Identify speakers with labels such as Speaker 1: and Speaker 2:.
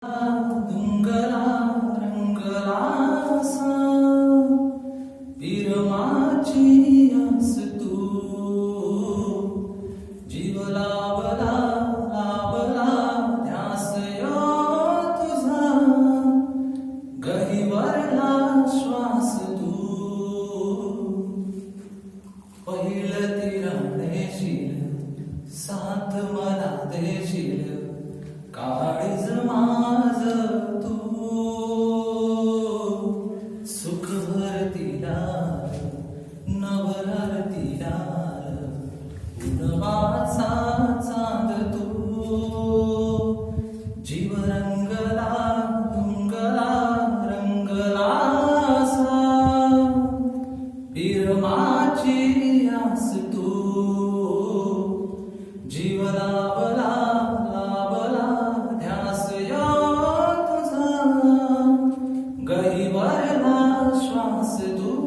Speaker 1: डोंगरा रंगलासा विरमाची आस तू जीव लाभला ध्यास यो तुझा गहिवरला श्वास तू पहिलं तिरण देशील साथ मला देशील काळीज माझ तू सुख भरतीला नवरतीला उन्हाचा चांद तू जीव रंगला रंगलासा विरमाची आस तू जीव लाभला गहिवरला श्वास तू